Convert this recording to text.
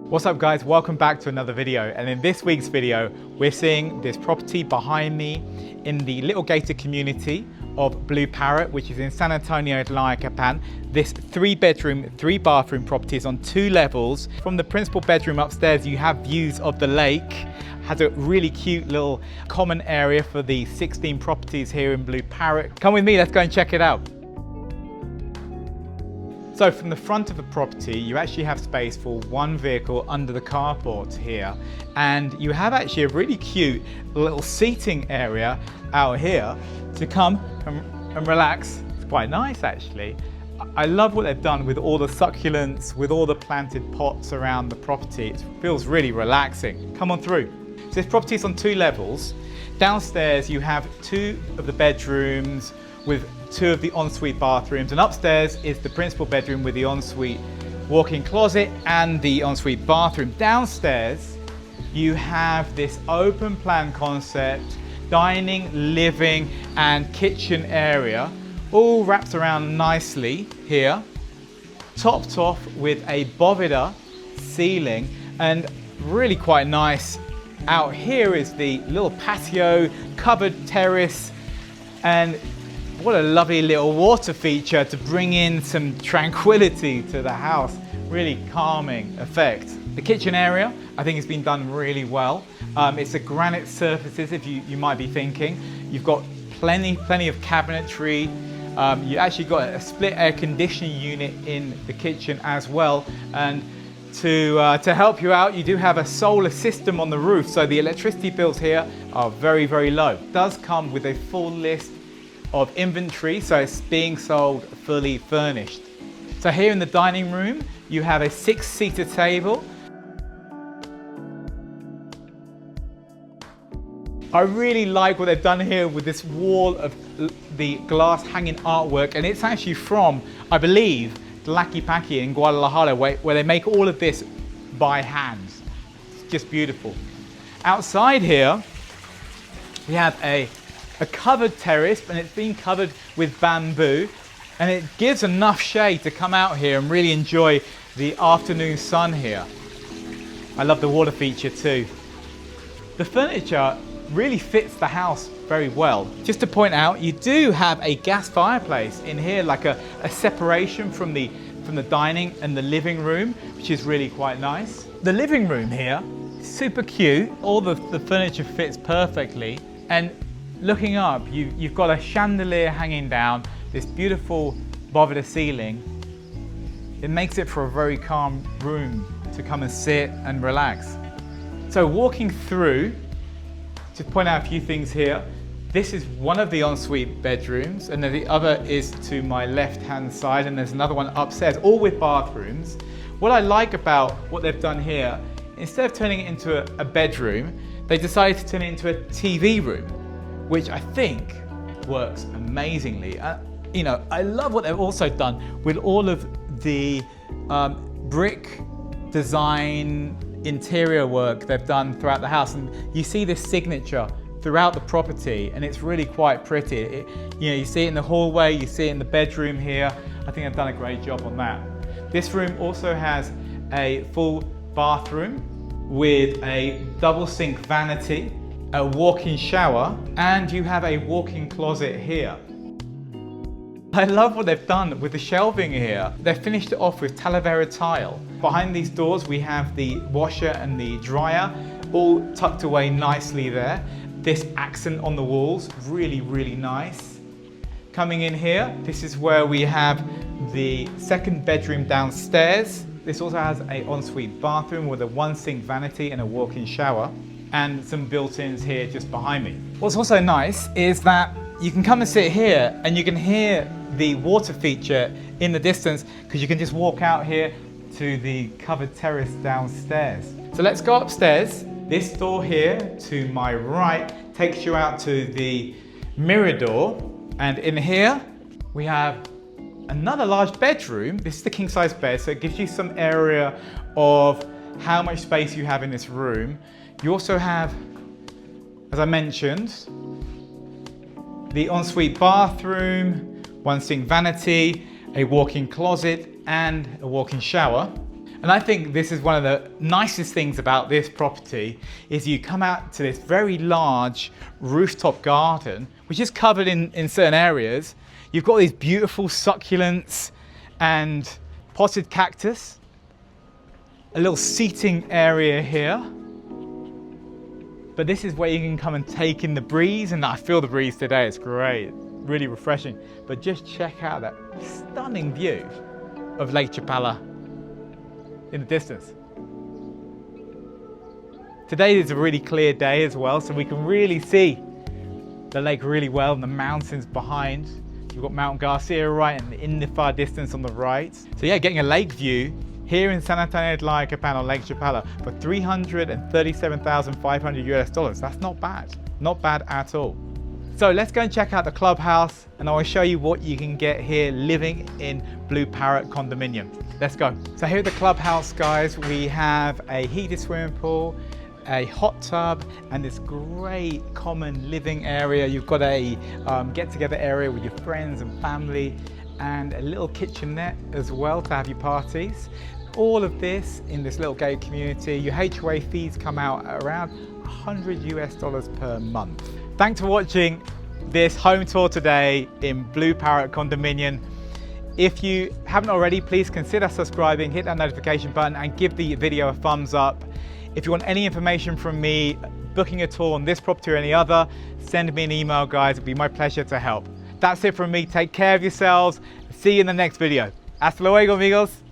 What's up guys, welcome back to another video, and in this week's video we're seeing this property behind me in the little gated community of Blue Parrot, which is in San Antonio, Tlayacapan. This 3-bedroom, 3-bathroom property is on 2 levels. From the principal bedroom upstairs you have views of the lake. Has a really cute little common area for the 16 properties here in Blue Parrot. Come with me, let's go and check it out. So from the front of the property, you actually have space for 1 vehicle under the carport here. And you have actually a really cute little seating area out here to come and relax. It's quite nice actually. I love what they've done with all the succulents, with all the planted pots around the property. It feels really relaxing. Come on through. So this property is on 2 levels. Downstairs you have 2 of the bedrooms with 2 of the ensuite bathrooms, and upstairs is the principal bedroom with the ensuite walk-in closet and the ensuite bathroom. Downstairs you have this open plan concept dining, living and kitchen area, all wrapped around nicely here, topped off with a boveda ceiling, and really quite nice. Out here is the little patio, covered terrace, and what a lovely little water feature to bring in some tranquility to the house. Really calming effect. The kitchen area, I think, has been done really well. It's a granite surfaces, if you might be thinking. You've got plenty of cabinetry. You actually got a split air conditioning unit in the kitchen as well. And to help you out, you do have a solar system on the roof. So the electricity bills here are very, very low. It does come with a full list of inventory, so it's being sold fully furnished. So here in the dining room you have a 6-seater table. I really like what they've done here with this wall of the glass hanging artwork, and it's actually from, I believe, Tlaquepaque in Guadalajara, where they make all of this by hand. It's just beautiful. Outside here we have a covered terrace, and it's been covered with bamboo, and it gives enough shade to come out here and really enjoy the afternoon sun here. I love the water feature too. The furniture really fits the house very well. Just to point out, you do have a gas fireplace in here, like a separation from the dining and the living room, which is really quite nice. The living room here, super cute. All the furniture fits perfectly, and looking up, you've got a chandelier hanging down, this beautiful boveda ceiling. It makes it for a very calm room to come and sit and relax. So walking through, to point out a few things here, this is one of the ensuite bedrooms, and then the other is to my left-hand side, and there's another one upstairs, all with bathrooms. What I like about what they've done here, instead of turning it into a bedroom, they decided to turn it into a TV room, which I think works amazingly. You know, I love what they've also done with all of the brick design interior work they've done throughout the house, and you see this signature throughout the property, and it's really quite pretty. You see it in the hallway, you see it in the bedroom here. I think they've done a great job on that. This room also has a full bathroom with a double sink vanity, a walk-in shower, and you have a walk-in closet here. I love what they've done with the shelving here. They've finished it off with Talavera tile. Behind these doors we have the washer and the dryer, all tucked away nicely there. This accent on the walls, really, really nice. Coming in here, this is where we have the 2nd bedroom downstairs. This also has an ensuite bathroom with a 1-sink vanity and a walk-in shower, and some built-ins here just behind me. What's also nice is that you can come and sit here and you can hear the water feature in the distance, because you can just walk out here to the covered terrace downstairs. So let's go upstairs. This door here to my right takes you out to the mirador, and in here we have another large bedroom. This is the king-size bed, so it gives you some area of how much space you have in this room. You also have, as I mentioned, the ensuite bathroom, 1-sink vanity, a walk-in closet and a walk-in shower. And And I think this is one of the nicest things about this property is you come out to this very large rooftop garden, which is covered in certain areas. You've got these beautiful succulents and potted cactus, a little seating area here. But this is where you can come and take in the breeze, and I feel the breeze today, it's great, really refreshing. But just check out that stunning view of Lake Chapala in the distance. Today is a really clear day as well, so we can really see the lake really well and the mountains behind. You've got Mount Garcia right in the far distance on the right. So yeah, getting a lake view here in San Antonio de la Capan on Lake Chapala for $337,500 US. That's not bad at all. So let's go and check out the clubhouse, and I will show you what you can get here living in Blue Parrot condominium. Let's go. So here at the clubhouse, guys, we have a heated swimming pool, a hot tub, and this great common living area. You've got a get-together area with your friends and family, and a little kitchenette as well to have your parties. All of this in this little gated community. Your HOA fees come out at around $100 US per month. Thanks for watching this home tour today in Blue Parrot condominium. If you haven't already, please consider subscribing, hit that notification button, and give the video a thumbs up. If you want any information from me, booking a tour on this property or any other, send me an email, guys. It'd be my pleasure to help. That's it from me. Take care of yourselves. See you in the next video. Hasta luego, amigos.